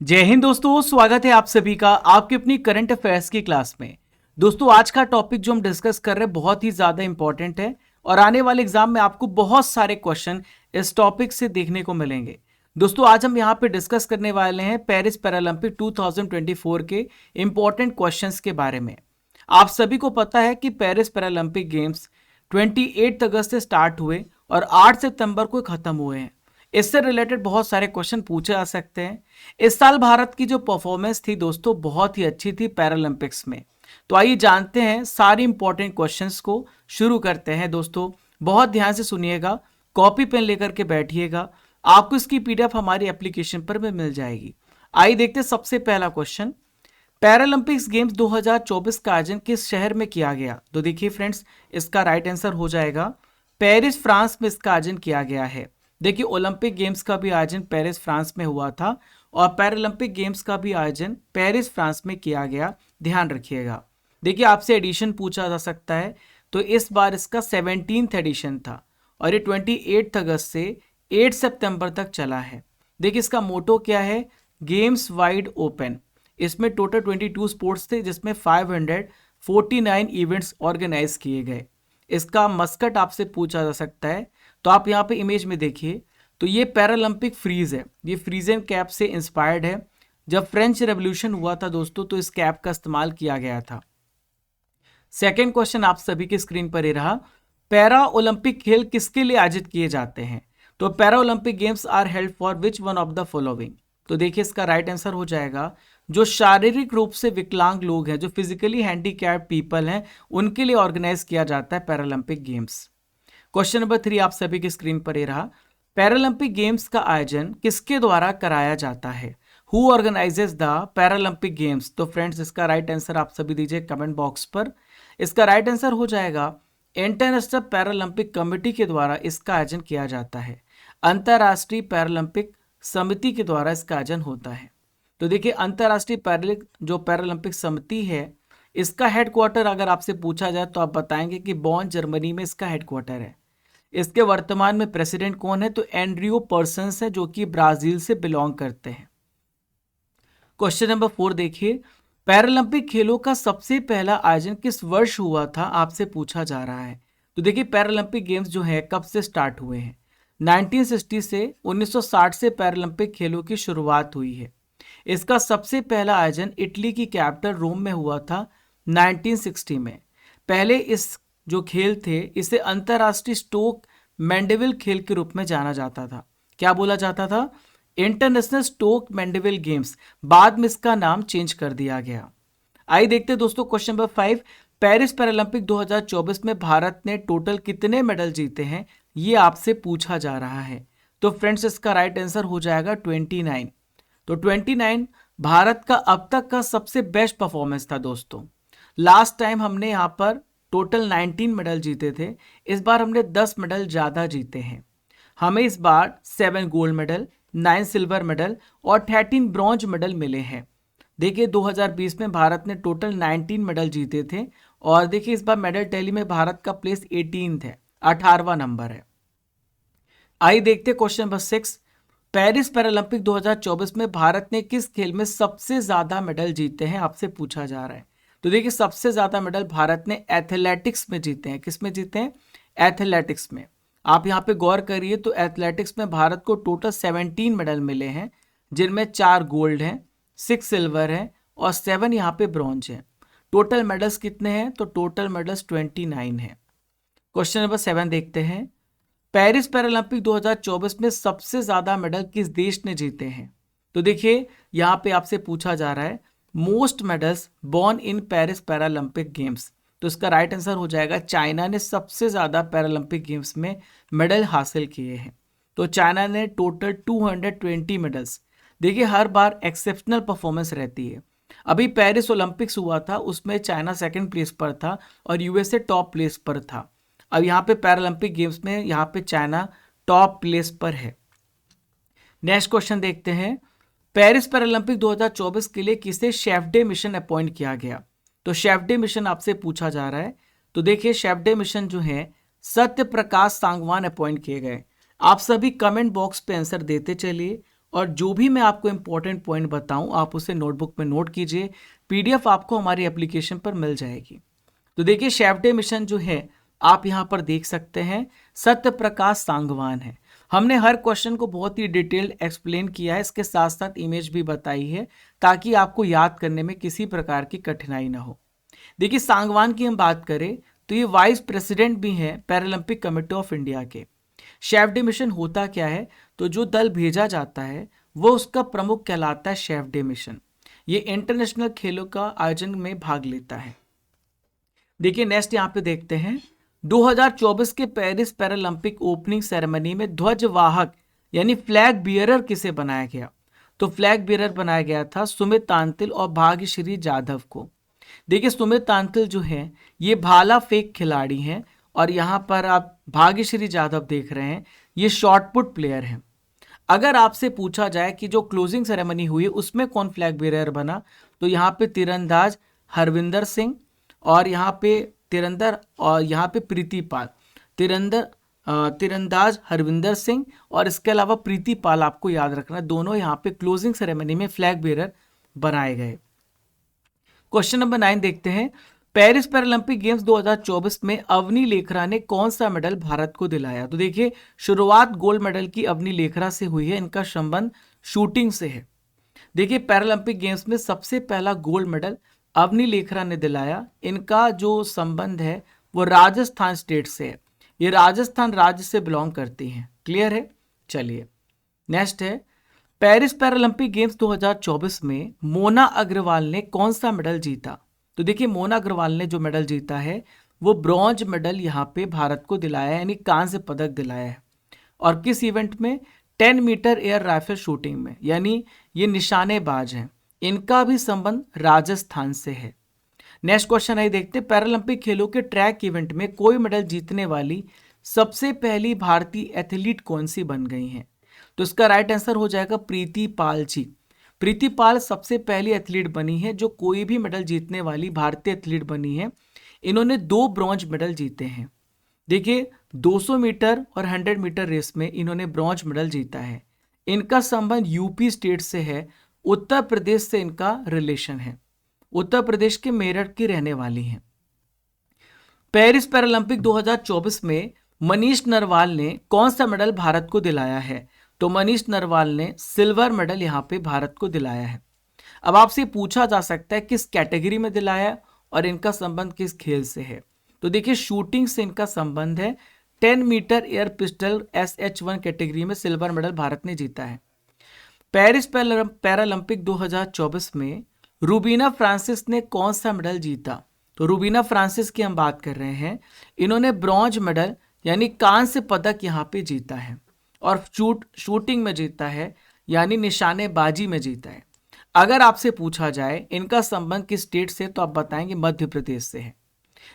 जय हिंद दोस्तों, स्वागत है आप सभी का आपके अपनी करंट अफेयर्स की क्लास में। दोस्तों, आज का टॉपिक जो हम डिस्कस कर रहे हैं बहुत ही ज्यादा इंपॉर्टेंट है और आने वाले एग्जाम में आपको बहुत सारे क्वेश्चन इस टॉपिक से देखने को मिलेंगे। दोस्तों, आज हम यहाँ पे डिस्कस करने वाले हैं पेरिस पैरालंपिक 2024 के इंपॉर्टेंट क्वेश्चंस के बारे में। आप सभी को पता है कि पेरिस पैरालंपिक गेम्स 28 अगस्त से स्टार्ट हुए और 8 सितंबर को खत्म हुए हैं। इससे रिलेटेड बहुत सारे क्वेश्चन पूछे जा सकते हैं। इस साल भारत की जो परफॉर्मेंस थी दोस्तों बहुत ही अच्छी थी पैरालंपिक्स में। तो आइए जानते हैं सारी इंपॉर्टेंट क्वेश्चंस को। शुरू करते हैं दोस्तों, बहुत ध्यान से सुनिएगा, कॉपी पेन लेकर के बैठिएगा। आपको इसकी पीडीएफ हमारी एप्लीकेशन पर भी मिल जाएगी। आइए देखते हैं सबसे पहला क्वेश्चन, पैरालंपिक्स गेम्स 2024 का आयोजन किस शहर में किया गया? तो देखिए फ्रेंड्स, इसका राइट आंसर हो जाएगा पेरिस, फ्रांस में इसका आयोजन किया गया है। देखिए, ओलंपिक गेम्स का भी आयोजन पेरिस, फ्रांस में हुआ था और पैरालंपिक गेम्स का भी आयोजन पेरिस, फ्रांस में किया गया। ध्यान रखिएगा। देखिए, आपसे एडिशन पूछा जा सकता है, तो इस बार इसका 17th एडिशन था और ये 28 अगस्त से 8 सितंबर तक चला है। देखिए, इसका मोटो क्या है? Games wide open. इसमें टोटल 22 स्पोर्ट्स थे जिसमें 549 इवेंट्स ऑर्गेनाइज किए गए। इसका मस्कट आपसे पूछा जा सकता है, तो आप यहाँ पे इमेज में देखिए, तो ये पैरालंपिक फ्रीज है। ये फ्रीजन कैप से इंस्पायर्ड है। जब फ्रेंच रेवोल्यूशन हुआ था दोस्तों, तो इस कैप का इस्तेमाल किया गया था। सेकेंड क्वेश्चन आप सभी की स्क्रीन पर ही रहा, पैरा ओलंपिक खेल किसके लिए आयोजित किए जाते हैं? तो para Olympic games are held for which one of the following? तो देखिए, इसका राइट आंसर हो जाएगा जो शारीरिक रूप से विकलांग लोग हैं, जो फिजिकली हैंडीकैप्ड पीपल हैं, उनके लिए ऑर्गेनाइज किया जाता है पैरालंपिक गेम्स। क्वेश्चन नंबर 3 आप सभी की स्क्रीन पर ही रहा, पैरालंपिक गेम्स का आयोजन किसके द्वारा कराया जाता है? Who organises the Paralympic games? तो फ्रेंड्स, इसका राइट आंसर आप सभी दीजिए कमेंट बॉक्स पर। इसका राइट आंसर हो जाएगा इंटरनेशनल पैरालंपिक कमेटी के द्वारा इसका आयोजन किया जाता है। अंतर्राष्ट्रीय पैरालंपिक समिति के द्वारा इसका आयोजन होता है। तो देखिए, अंतर्राष्ट्रीय पैरालंपिक समिति है, इसका हेडक्वार्टर अगर आपसे पूछा जाए तो आप बताएंगे कि बॉन, जर्मनी में इसका हेडक्वार्टर है। इसके वर्तमान में प्रेसिडेंट कौन है? तो एंड्रियो पर्सन्स है, जो कि ब्राजील से बिलोंग करते हैं। क्वेश्चन नंबर 4 देखिए, पैरालंपिक खेलों का सबसे पहला आयोजन किस वर्ष हुआ था? आपसे पूछा जा रहा है। तो देखिए, पैरालंपिक गेम्स जो है कब से स्टार्ट हुए हैं? 1960 से 1960 से पैरालंपिक खेलों की शुरुआत हुई है। इसका सबसे पहला आयोजन इटली की कैपिटल रोम में हुआ था 1960 में। पहले इस जो खेल थे इसे अंतर्राष्ट्रीय स्टोक मैंडेविल खेल के रूप में जाना जाता था। क्या बोला जाता था? International Stoke Mandeville Games. बाद में इसका नाम चेंज कर दिया गया। आइए देखते हैं दोस्तों क्वेश्चन नंबर 5, पेरिस पैरालंपिक 2024 में भारत ने टोटल कितने मेडल जीते हैं? ये आपसे पूछा जा रहा है। तो फ्रेंड्स, इसका राइट आंसर हो जाएगा 29। तो 29 भारत का अब तक का सबसे बेस्ट परफॉर्मेंस था दोस्तों। लास्ट टाइम हमने यहाँ पर टोटल 19 मेडल जीते थे, इस बार हमने 10 मेडल ज़्यादा जीते हैं। हमें इस बार 7 गोल्ड मेडल, 9 सिल्वर मेडल और 13 ब्रॉन्ज मेडल मिले हैं। देखिए, 2020 में भारत ने टोटल 19 मेडल जीते थे और देखिए इस बार मेडल टैली में भारत का प्लेस 18 है, 18वां नंबर है। आइए देखते क्वेश्चन नंबर 6, पेरिस पैरालंपिक 2024 में भारत ने किस खेल में सबसे ज्यादा मेडल जीते हैं? आपसे पूछा जा रहा है। तो देखिए, सबसे ज्यादा मेडल भारत ने एथलेटिक्स में जीते हैं। किस में जीते हैं? एथलेटिक्स में। आप यहाँ पे गौर करिए, तो एथलेटिक्स में भारत को टोटल 17 मेडल मिले हैं, जिनमें 4 गोल्ड हैं, 6 सिल्वर हैं और 7 यहाँ पे ब्रॉन्ज हैं। टोटल मेडल्स कितने हैं? तो टोटल मेडल्स 29 हैं। क्वेश्चन नंबर 7 देखते हैं, पेरिस पैरालंपिक 2024 में सबसे ज्यादा मेडल किस देश ने जीते हैं? तो देखिए, यहाँ पे आपसे पूछा जा रहा है most medals born in Paris Paralympic games. तो इसका राइट आंसर हो जाएगा चाइना ने सबसे ज्यादा पैरालंपिक गेम्स में मेडल हासिल किए हैं। तो चाइना ने टोटल 220 मेडल्स। देखिए, हर बार एक्सेप्शनल परफॉर्मेंस रहती है। अभी पेरिस ओलंपिक्स हुआ था, उसमें चाइना सेकंड प्लेस पर था और यूएसए टॉप प्लेस पर था। अब यहाँ पे पैरालंपिक गेम्स में यहाँ पे चाइना टॉप प्लेस पर है। नेक्स्ट क्वेश्चन देखते हैं, पेरिस पैरालंपिक 2024 के लिए किसे शेफ डे मिशन अपॉइंट किया गया? तो शेफ डे मिशन आपसे पूछा जा रहा है। तो देखिए, शेफ डे मिशन जो है सत्य प्रकाश सांगवान अपॉइंट किए गए। आप सभी कमेंट बॉक्स पे आंसर देते चलिए और जो भी मैं आपको इंपॉर्टेंट पॉइंट बताऊं आप उसे नोटबुक में नोट कीजिए। पीडीएफ आपको हमारी एप्लीकेशन पर मिल जाएगी। तो देखिए शेफ डे मिशन जो है आप यहाँ पर देख सकते हैं, सत्य प्रकाश सांगवान है। हमने हर क्वेश्चन को बहुत ही डिटेल्ड एक्सप्लेन किया है, इसके साथ साथ इमेज भी बताई है ताकि आपको याद करने में किसी प्रकार की कठिनाई ना हो। देखिए सांगवान की हम बात करें तो ये वाइस प्रेसिडेंट भी हैं पैरालंपिक कमेटी ऑफ इंडिया के। शेफ डे मिशन होता क्या है, तो जो दल भेजा जाता है वो उसका प्रमुख कहलाता है शेफ डे मिशन। ये इंटरनेशनल खेलों का आयोजन में भाग लेता है। देखिए नेक्स्ट यहाँ पे देखते हैं 2024 के पेरिस पैरालंपिक ओपनिंग सेरेमनी में ध्वजवाहक यानी फ्लैग बियरर किसे बनाया गया, तो फ्लैग बियरर बनाया गया था सुमित तांतिल और भाग्यश्री जाधव को। देखिए सुमित तांतिल जो है ये भाला फेंक खिलाड़ी हैं और यहाँ पर आप भाग्यश्री जाधव देख रहे हैं ये शॉटपुट प्लेयर हैं। अगर आपसे पूछा जाए कि जो क्लोजिंग सेरेमनी हुई उसमें कौन फ्लैग बेरर बना, तो यहाँ पे तीरंदाज हरविंदर सिंह और यहाँ पे प्रीति पाल। तीरंदाज हरविंदर सिंह और इसके अलावा प्रीति पाल आपको याद रखना, दोनों यहाँ पे क्लोजिंग सेरेमनी में फ्लैग बेरर बनाए गए। क्वेश्चन नंबर 9 देखते हैं, पेरिस पैरालंपिक गेम्स 2024 में अवनी लेखरा ने कौन सा मेडल भारत को दिलाया। तो देखिए शुरुआत गोल्ड मेडल की अवनी लेखरा से हुई है, इनका संबंध शूटिंग से है। देखिए पैरालंपिक गेम्स में सबसे पहला गोल्ड मेडल अवनी लेखरा ने दिलाया। इनका जो संबंध है वो राजस्थान स्टेट से है, ये राजस्थान राज्य से बिलोंग करती हैं। क्लियर है। चलिए नेक्स्ट है, पेरिस पैरालंपिक गेम्स 2024 में मोना अग्रवाल ने कौन सा मेडल जीता। तो देखिए मोना अग्रवाल ने जो मेडल जीता है वो ब्रॉन्ज मेडल यहाँ पे भारत को दिलाया है, यानी कांस्य पदक दिलाया है। और किस इवेंट में, 10 मीटर एयर राइफल शूटिंग में, यानी ये निशानेबाज हैं। इनका भी संबंध राजस्थान से है। नेक्स्ट क्वेश्चन है देखते, पैरालंपिक खेलों के ट्रैक इवेंट में कोई मेडल जीतने वाली सबसे पहली भारतीय एथलीट कौन सी बन गई हैं। तो इसका राइट आंसर हो जाएगा प्रीति पाल जी। प्रीति पाल सबसे पहली एथलीट बनी है जो कोई भी मेडल जीतने वाली भारतीय एथलीट बनी है। इन्होंने 2 ब्रॉन्ज मेडल जीते हैं। देखिए 200 मीटर और 100 मीटर रेस में इन्होंने ब्रॉन्ज मेडल जीता है। इनका संबंध यूपी स्टेट से है, उत्तर प्रदेश से इनका रिलेशन है, उत्तर प्रदेश के मेरठ की रहने वाली हैं। पेरिस पैरालंपिक 2024 में मनीष नरवाल ने कौन सा मेडल भारत को दिलाया है। तो मनीष नरवाल ने सिल्वर मेडल यहाँ पे भारत को दिलाया है। अब आपसे पूछा जा सकता है किस कैटेगरी में दिलाया और इनका संबंध किस खेल से है। तो देखिए शूटिंग से इनका संबंध है। 10 metre air pistol SH1 category में सिल्वर मेडल भारत ने जीता है। पेरिस पैरालंपिक 2024 में रूबीना फ्रांसिस ने कौन सा मेडल जीता। तो रूबीना फ्रांसिस की हम बात कर रहे हैं। इन्होंने ब्रॉन्ज मेडल यानी कांस्य पदक यहाँ पे जीता है और शूटिंग में जीता है, यानी निशानेबाजी में जीता है। अगर आपसे पूछा जाए इनका संबंध किस स्टेट से, तो आप बताएंगे मध्य प्रदेश से है।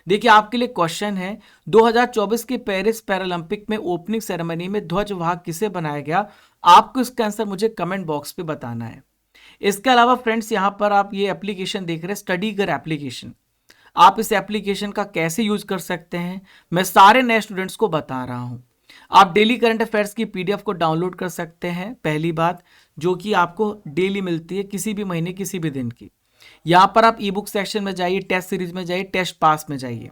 देखिए आपके लिए क्वेश्चन है, 2024 के पेरिस पैरालंपिक में ओपनिंग सेरेमनी में ध्वजवाहक किसे बनाया गया। आपको इसका आंसर मुझे कमेंट बॉक्स पे बताना है। इसके अलावा फ्रेंड्स यहाँ पर आप ये एप्लीकेशन देख रहे हैं, स्टडी कर एप्लीकेशन। आप इस एप्लीकेशन का कैसे यूज कर सकते हैं मैं सारे नए स्टूडेंट्स को बता रहा हूँ। आप डेली करंट अफेयर्स की PDF को डाउनलोड कर सकते हैं, पहली बात, जो कि आपको डेली मिलती है किसी भी महीने किसी भी दिन की। यहाँ पर आप ई बुक सेक्शन में जाइए, टेस्ट सीरीज में जाइए, टेस्ट पास में जाइए।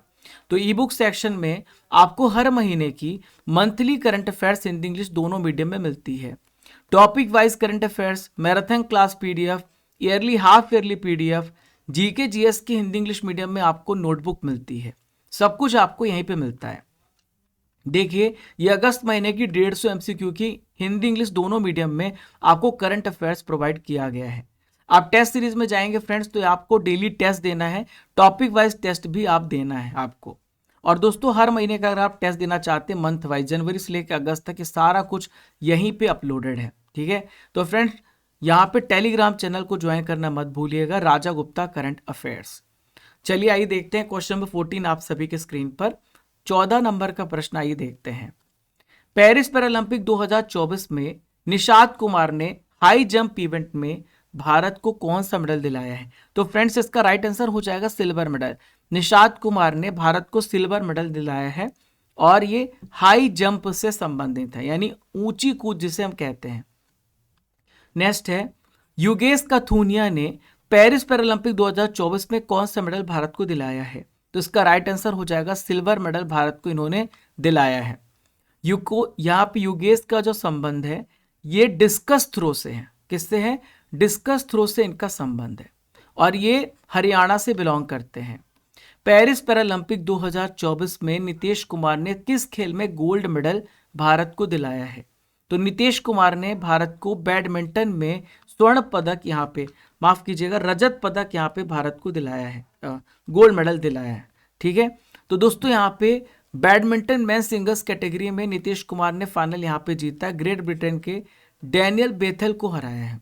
तो ई बुक सेक्शन में आपको हर महीने की monthly current affairs Hindi English दोनों मीडियम में मिलती है। Topic wise current affairs, marathon class PDF, yearly half yearly PDF, GK GS की हिंदी इंग्लिश मीडियम में आपको नोटबुक मिलती है। सब कुछ आपको यहीं पे मिलता है। देखिए ये अगस्त महीने की 150 MCQ की हिंदी इंग्लिश दोनों मीडियम में आपको करंट अफेयर्स प्रोवाइड किया गया है। आप टेस्ट सीरीज में जाएंगे फ्रेंड्स तो आपको डेली टेस्ट देना है, टॉपिक वाइज टेस्ट भी आप देना है आपको। और दोस्तों हर महीने का अगर आप टेस्ट देना चाहते हैं मंथ वाइज, जनवरी से लेकर अगस्त तक, ये सारा कुछ यहीं पे अपलोडेड है। ठीक है, तो फ्रेंड्स यहाँ पे टेलीग्राम चैनल को ज्वाइन करना मत भूलिएगा, राजा गुप्ता करंट अफेयर्स। चलिए आइए देखते हैं क्वेश्चन नंबर 14 आप सभी के स्क्रीन पर। 14 नंबर का प्रश्न आइए देखते हैं। पेरिस पैरालंपिक 2024 में निषाद कुमार ने हाई जंप इवेंट में भारत को कौन सा मेडल दिलाया है। तो फ्रेंड्स इसका राइट आंसर हो जाएगा सिल्वर मेडल। निषाद कुमार ने भारत को सिल्वर मेडल दिलाया है और ये हाई जंप से संबंधित है, यानी ऊंची कूद जिसे हम कहते हैं। नेक्स्ट है युगेश कथुनिया ने पेरिस पैरालंपिक 2024 में कौन सा मेडल भारत को दिलाया है? तो इसका राइट आंसर हो जाएगा सिल्वर मेडल भारत को इन्होंने दिलाया है। यहाँ पे युगेश का जो संबंध है ये डिस्कस थ्रो से है। किससे है? डिस्कस थ्रो से इनका संबंध है और ये हरियाणा से बिलोंग करते हैं। पेरिस पैरालंपिक 2024 में नीतीश कुमार ने किस खेल में गोल्ड मेडल भारत को दिलाया है? तो नीतीश कुमार ने भारत को बैडमिंटन में स्वर्ण पदक, यहाँ पे माफ कीजिएगा रजत पदक यहाँ पे भारत को दिलाया है, गोल्ड मेडल दिलाया है। ठीक है, तो दोस्तों यहाँ पे बैडमिंटन मेन सिंगल्स कैटेगरी में नीतीश कुमार ने फाइनल यहाँ पे जीता, ग्रेट ब्रिटेन के डैनियल बेथल को हराया है।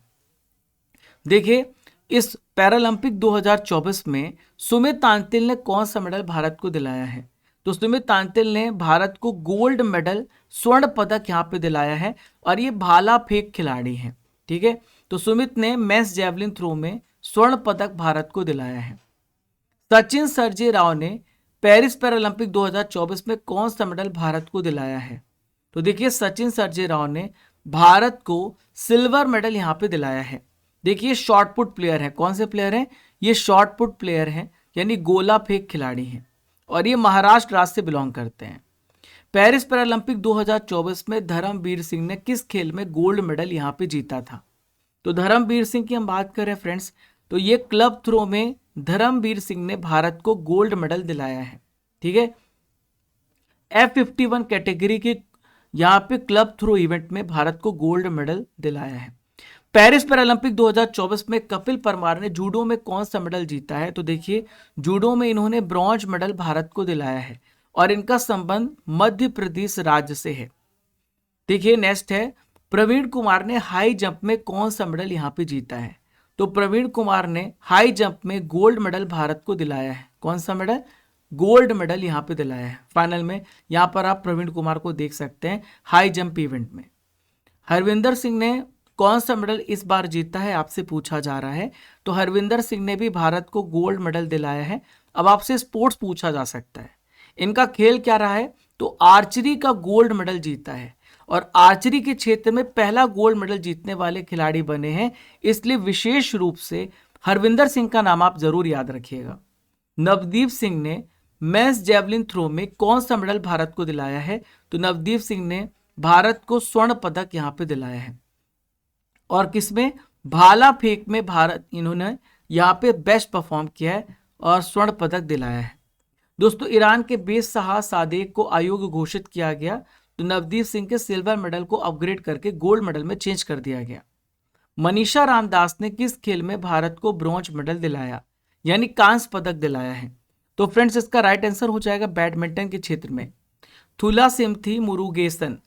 देखिए इस पैरालंपिक 2024 में सुमित तांतिल ने कौन सा मेडल भारत को दिलाया है? तो सुमित तांतिल ने भारत को गोल्ड मेडल स्वर्ण पदक यहाँ पे दिलाया है और ये भाला फेंक खिलाड़ी हैं। ठीक है, तो सुमित ने मेंस जैवलिन थ्रो में स्वर्ण पदक भारत को दिलाया है। सचिन सर्जे राव ने पेरिस पैरालंपिक 2024 में कौन सा मेडल भारत को दिलाया है? तो देखिए सचिन सर्जे राव ने भारत को सिल्वर मेडल यहाँ पे दिलाया है। देखिए शॉर्ट पुट प्लेयर है। कौन से प्लेयर हैं? ये शॉर्ट पुट प्लेयर हैं, यानी गोला फेंक खिलाड़ी हैं और ये महाराष्ट्र राज्य से बिलोंग करते हैं। पेरिस पैरालंपिक 2024 में धर्मवीर सिंह ने किस खेल में गोल्ड मेडल यहाँ पे जीता था? तो धर्मवीर सिंह की हम बात करें फ्रेंड्स, तो ये क्लब थ्रो में धर्मवीर सिंह ने भारत को गोल्ड मेडल दिलाया है। ठीक है, F51 कैटेगरी के यहाँ पे क्लब थ्रो इवेंट में भारत को गोल्ड मेडल दिलाया है। पेरिस पैरालंपिक 2024 में कपिल परमार ने जूडो में कौन सा मेडल जीता है? तो देखिए जूडो में इन्होंने ब्रॉन्ज मेडल भारत को दिलाया है और इनका संबंध मध्य प्रदेश राज्य से है। देखिए नेक्स्ट है प्रवीण कुमार ने हाई जंप में कौन सा मेडल यहाँ पे जीता है? तो प्रवीण कुमार ने हाई जंप में गोल्ड मेडल भारत को दिलाया है। कौन सा मेडल? गोल्ड मेडल यहाँ पे दिलाया है फाइनल में। यहाँ पर आप प्रवीण कुमार को देख सकते हैं हाई जंप इवेंट में। हरविंदर सिंह ने कौन सा मेडल इस बार जीता है आपसे पूछा जा रहा है। तो हरविंदर सिंह ने भी भारत को गोल्ड मेडल दिलाया है। अब आपसे स्पोर्ट्स पूछा जा सकता है, इनका खेल क्या रहा है? तो आर्चरी का गोल्ड मेडल जीता है और आर्चरी के क्षेत्र में पहला गोल्ड मेडल जीतने वाले खिलाड़ी बने हैं, इसलिए विशेष रूप से हरविंदर सिंह का नाम आप जरूर याद रखिएगा। नवदीप सिंह ने मेंस जैवलिन थ्रो में कौन सा मेडल भारत को दिलाया है? तो नवदीप सिंह ने भारत को स्वर्ण पदक यहाँ पे दिलाया है और किसमें? भाला फेंक में भारत इन्होंने यहाँ पे बेस्ट परफॉर्म किया है और स्वर्ण पदक दिलाया है। दोस्तों ईरान के बेशशाह सादेक को अयोग्य घोषित किया गया, तो नवदीप सिंह के सिल्वर मेडल को अपग्रेड करके गोल्ड मेडल में चेंज कर दिया गया। मनीषा रामदास ने किस खेल में भारत को ब्रॉन्ज मेडल दिलाया, यानी कांस्य पदक दिलाया है? तो फ्रेंड्स इसका राइट आंसर हो जाएगा बैडमिंटन के क्षेत्र में थुलासिमथी मुरुगेसन,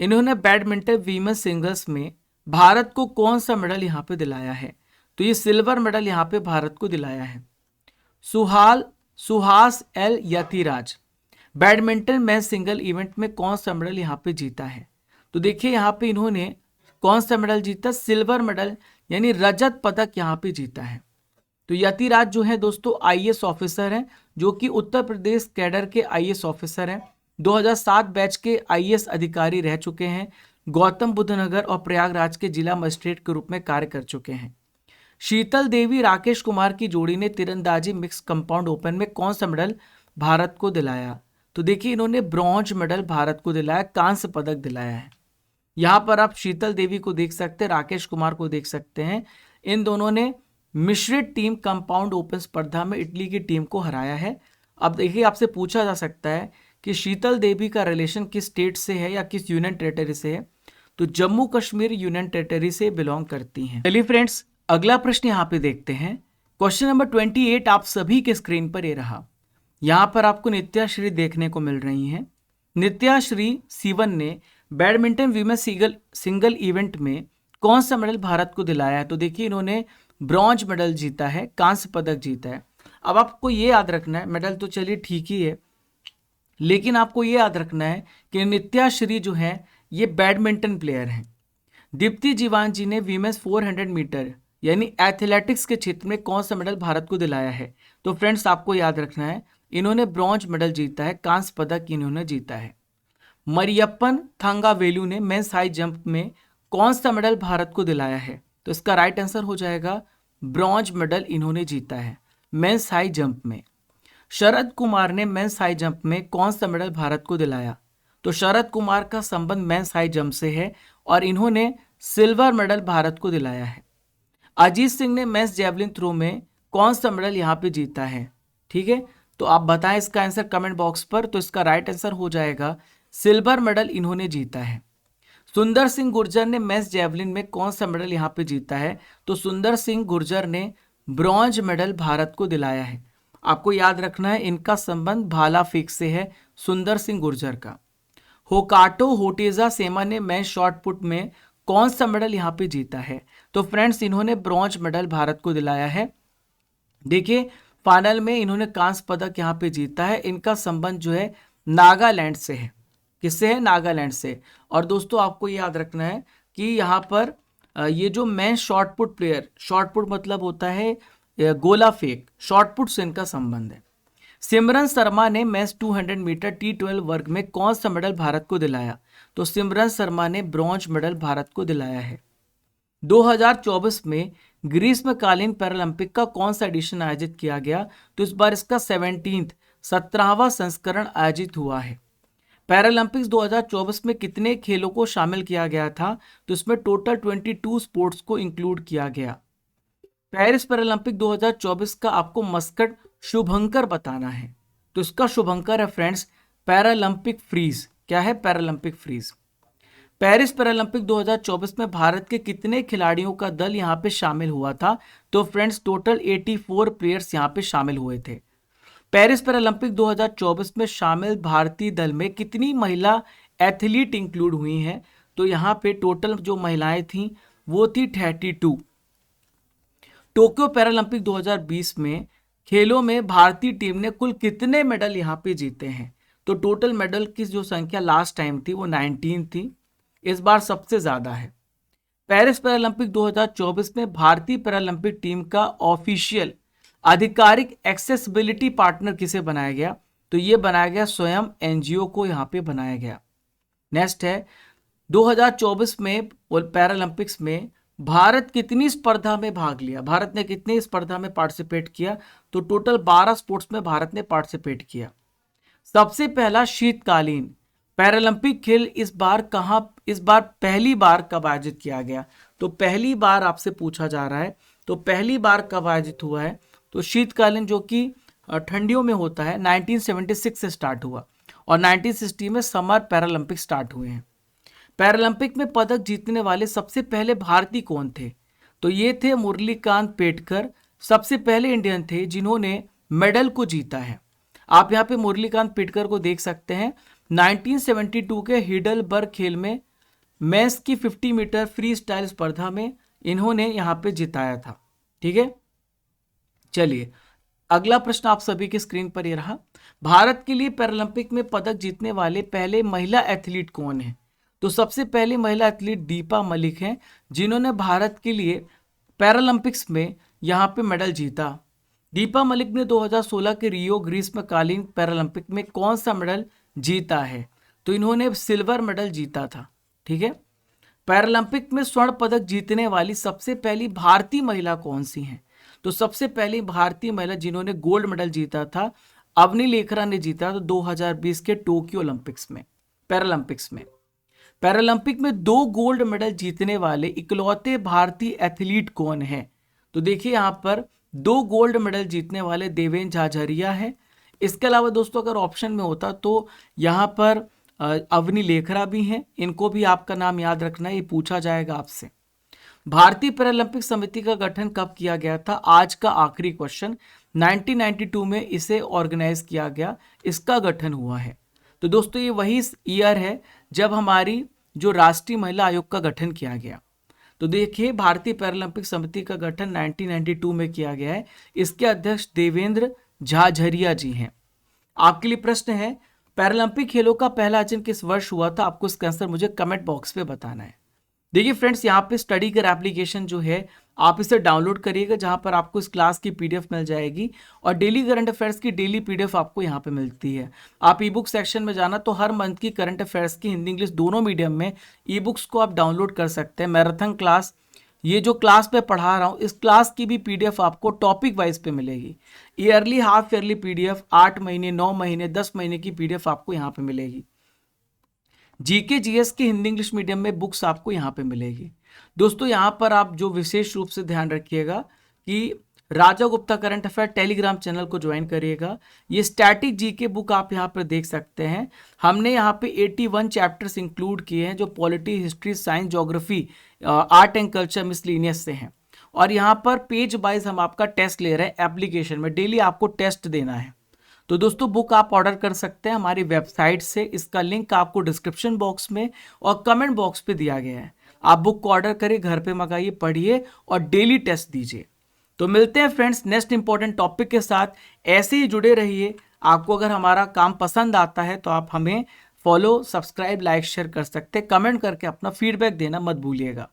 इन्होंने बैडमिंटन वीमेन सिंगल्स में भारत को कौन सा मेडल यहाँ पे दिलाया है? तो ये सिल्वर मेडल यहाँ पे भारत को दिलाया है। Suhas L Yathiraj badminton match single event में कौन सा मेडल यहाँ पे जीता है? तो देखिए यहाँ पे इन्होंने कौन सा मेडल जीता? सिल्वर मेडल यानी रजत पदक यहाँ पे जीता है। तो यतिराज जो है दोस्तों आईएएस ऑफिसर हैं, जो कि उत्तर प्रदेश कैडर के आईएएस ऑफिसर हैं। 2007 बैच के आईएएस अधिकारी रह चुके हैं। गौतम बुद्ध नगर और प्रयागराज के जिला मजिस्ट्रेट के रूप में कार्य कर चुके हैं। शीतल देवी राकेश कुमार की जोड़ी ने तीरंदाजी मिक्स कंपाउंड ओपन में कौन सा मेडल भारत को दिलाया? तो देखिए इन्होंने ब्रॉन्ज मेडल भारत को दिलाया, कांस्य पदक दिलाया है। यहाँ पर आप शीतल देवी को देख सकते हैं, राकेश कुमार को देख सकते हैं। इन दोनों ने मिश्रित टीम कंपाउंड ओपन स्पर्धा में इटली की टीम को हराया है। अब देखिए आपसे पूछा जा सकता है कि शीतल देवी का रिलेशन किस स्टेट से है या किस यूनियन टेरिटरी से है? तो जम्मू कश्मीर यूनियन टेरिटरी से बिलोंग करती हैं। चलिए फ्रेंड्स अगला प्रश्न यहाँ पे देखते हैं। क्वेश्चन नंबर 28 आप सभी के स्क्रीन पर ये रहा। यहाँ पर आपको नित्याश्री देखने को मिल रही हैं। नित्याश्री सीवन ने बैडमिंटन वीमेन सिंगल इवेंट में कौन सा मेडल भारत को दिलाया है? तो देखिए इन्होंने ब्रॉन्ज मेडल जीता है, कांस्य पदक जीता है। अब आपको ये याद रखना है, मेडल तो चलिए ठीक ही है, लेकिन आपको ये याद रखना है कि नित्याश्री जो है ये बैडमिंटन प्लेयर हैं। दीप्ति जीवान जी ने वीमेंस 400 मीटर यानी एथलेटिक्स के क्षेत्र में कौन सा मेडल भारत को दिलाया है? तो फ्रेंड्स आपको याद रखना है इन्होंने ब्रॉन्ज मेडल जीता है, कांस्य पदक इन्होंने जीता है। मरियप्पन थांगावेलु ने मेंस हाई जंप में कौन सा मेडल भारत को दिलाया है? तो इसका राइट आंसर हो जाएगा ब्रॉन्ज मेडल इन्होंने जीता है मेंस हाई जंप में। शरद कुमार ने मेंस हाई जंप में कौन सा मेडल भारत को दिलाया? तो शरद कुमार का संबंध मेंस हाई जंप से है और इन्होंने सिल्वर मेडल भारत को दिलाया है। अजीत सिंह ने मेंस जेवलिन थ्रो में कौन सा मेडल यहाँ पे जीता है? ठीक है, तो आप बताएं इसका आंसर कमेंट बॉक्स पर। तो इसका राइट आंसर हो जाएगा सिल्वर मेडल इन्होंने जीता है। सुंदर सिंह गुर्जर ने मेंस जेवलिन में कौन सा मेडल यहाँ पे जीता है? तो सुंदर सिंह गुर्जर ने ब्रॉन्ज मेडल भारत को दिलाया है। आपको याद रखना है इनका संबंध भाला फेंक से है, सुंदर सिंह गुर्जर का। होकाटो होटेजा सेमा ने मेंस शॉट पुट में कौन सा मेडल यहाँ पे जीता है? तो फ्रेंड्स इन्होंने ब्रॉन्ज मेडल भारत को दिलाया है। देखिए फाइनल में इन्होंने कांस्य पदक यहाँ पे जीता है। इनका संबंध जो है नागालैंड से है। किससे है? नागालैंड से। और दोस्तों आपको याद रखना है कि यहाँ पर ये जो men's shot put player, shot put मतलब होता है गोला फेंक, शॉट पुट से इनका संबंध है। सिमरन शर्मा ने मेंस 200 मीटर T12 वर्ग में कौन सा मेडल भारत को दिलाया? तो सिमरन शर्मा ने ब्रॉन्ज मेडल भारत को दिलाया है। 2024 में ग्रीष्मकालीन पैरालंपिक का कौन सा एडिशन आयोजित किया गया? तो इस बार इसका 17वां संस्करण आयोजित हुआ है। पैरालंपिक्स 2024 में कितने खेलों को शामिल किया गया था? तो इसमें टोटल 22 स्पोर्ट्स को इंक्लूड किया गया। पेरिस पैरालंपिक 2024 का आपको मस्कट शुभंकर बताना है। तो इसका शुभंकर है फ्रेंड्स पैरालंपिक फ्रीज। क्या है? Paralympic freeze. पेरिस पैरालंपिक 2024 में भारत के कितने खिलाड़ियों का दल यहाँ पे शामिल हुआ था? तो फ्रेंड्स टोटल 84 प्लेयर्स यहाँ पे शामिल हुए थे। पेरिस पैरालंपिक 2024 में शामिल भारतीय दल में कितनी महिला एथलीट इंक्लूड हुई हैं? तो यहाँ पे टोटल जो महिलाएं थी वो थी 32। टोक्यो पैरालंपिक 2020 में खेलों में भारतीय टीम ने कुल कितने मेडल यहाँ पे जीते हैं? तो टोटल मेडल की जो संख्या लास्ट टाइम थी वो 19 थी, इस बार सबसे ज्यादा है। पेरिस पैरालंपिक 2024 में भारतीय पैरालंपिक टीम का ऑफिशियल आधिकारिक एक्सेसिबिलिटी पार्टनर किसे बनाया गया? तो ये बनाया गया स्वयं एनजीओ को यहाँ पे बनाया गया। नेक्स्ट है 2024 में पैरालंपिक्स में भारत कितनी स्पर्धा में भाग लिया? भारत ने कितनी स्पर्धा में पार्टिसिपेट किया? तो टोटल 12 स्पोर्ट्स में भारत ने पार्टिसिपेट किया। सबसे पहला शीतकालीन पैरालंपिक खेल इस बार पहली बार कब आयोजित किया गया? तो पहली बार आपसे पूछा जा रहा है, तो पहली बार कब आयोजित हुआ है? तो शीतकालीन जो कि ठंडियों में होता है 1976 से स्टार्ट हुआ और 1960 में समर पैरालंपिक स्टार्ट हुए हैं। पैरालंपिक में पदक जीतने वाले सबसे पहले भारतीय कौन थे? तो ये थे मुरलीकांत पेटकर, सबसे पहले इंडियन थे जिन्होंने मेडल को जीता है। आप यहाँ पे मुरलीकांत पेटकर को देख सकते हैं। 1972 के हिडलबर्ग खेल में मेंस की 50 मीटर फ्री स्टाइल स्पर्धा में इन्होंने यहाँ पे जिताया था। ठीक है, चलिए अगला प्रश्न आप सभी के स्क्रीन पर ये रहा। भारत के लिए पैरालंपिक में पदक जीतने वाले पहले महिला एथलीट कौन है? तो सबसे पहली महिला एथलीट दीपा मलिक हैं जिन्होंने भारत के लिए पैरालंपिक्स में यहाँ पे मेडल जीता। दीपा मलिक ने 2016 के रियो ग्रीष्मकालीन पैरालंपिक में कौन सा मेडल जीता है? तो इन्होंने सिल्वर मेडल जीता था। ठीक है, पैरालंपिक में स्वर्ण पदक जीतने वाली सबसे पहली भारतीय महिला कौन सी हैं? तो सबसे पहली भारतीय महिला जिन्होंने गोल्ड मेडल जीता था अवनी लेखरा ने जीता था 2020 के टोक्यो ओलंपिक्स में। पैरालंपिक में 2 गोल्ड मेडल जीतने वाले इकलौते भारतीय एथलीट कौन है? तो देखिए यहाँ पर 2 गोल्ड मेडल जीतने वाले देवेंद्र झाझरिया है। इसके अलावा दोस्तों अगर ऑप्शन में होता तो यहाँ पर अवनी लेखरा भी हैं, इनको भी आपका नाम याद रखना है, ये पूछा जाएगा आपसे। भारतीय पैरालंपिक समिति का गठन कब किया गया था? आज का आखिरी क्वेश्चन। 1992 में इसे ऑर्गेनाइज किया गया, इसका गठन हुआ है। तो दोस्तों ये वही ईयर है जब हमारी जो राष्ट्रीय महिला आयोग का गठन किया गया। तो देखिए भारतीय पैरालंपिक समिति का गठन 1992 में किया गया है। इसके अध्यक्ष देवेंद्र झाझरिया जी हैं। आपके लिए प्रश्न है पैरालंपिक खेलों का पहला आयोजन किस वर्ष हुआ था? आपको इसका आंसर मुझे कमेंट बॉक्स पे बताना है। देखिए फ्रेंड्स यहाँ पे स्टडी कर एप्लीकेशन जो है आप इसे डाउनलोड करिएगा, जहाँ पर आपको इस क्लास की पीडीएफ मिल जाएगी और डेली करंट अफेयर्स की डेली पीडीएफ आपको यहाँ पे मिलती है। आप ई बुक सेक्शन में जाना तो हर मंथ की करंट अफेयर्स की हिंदी इंग्लिश दोनों मीडियम में ई बुक्स को आप डाउनलोड कर सकते हैं। मैराथन क्लास ये जो क्लास पे पढ़ा रहा हूँ इस क्लास की भी पीडीएफ आपको टॉपिक वाइज पे मिलेगी। ईयरली, हाफ ईयरली पीडीएफ, 8 महीने, 9 महीने, 10 महीने की पीडीएफ आपको यहाँ पे मिलेगी। जीके जीएस की हिंदी इंग्लिश मीडियम में बुक्स आपको यहाँ पे मिलेगी। दोस्तों यहाँ पर आप जो विशेष रूप से ध्यान रखिएगा कि Raja Gupta current affair Telegram channel को ज्वाइन करिएगा। ये स्टैटिक जीके बुक आप यहाँ पर देख सकते हैं। हमने यहाँ पे 81 चैप्टर्स इंक्लूड किए हैं जो polity, history, science, geography, art and culture, miscellaneous से हैं। और यहाँ पर पेज वाइज हम आपका टेस्ट ले रहे हैं। एप्लीकेशन में डेली आपको टेस्ट देना है। तो दोस्तों बुक आप ऑर्डर कर सकते हैं हमारी वेबसाइट से। इसका लिंक आपको डिस्क्रिप्शन बॉक्स में और कमेंट बॉक्स पे दिया गया है। आप बुक को ऑर्डर करिए, घर पे मंगाइए, पढ़िए और डेली टेस्ट दीजिए। तो मिलते हैं फ्रेंड्स नेक्स्ट इंपॉर्टेंट टॉपिक के साथ। ऐसे ही जुड़े रहिए। आपको अगर हमारा काम पसंद आता है तो आप हमें फॉलो, सब्सक्राइब, लाइक, शेयर कर सकते हैं। कमेंट करके अपना फीडबैक देना मत भूलिएगा।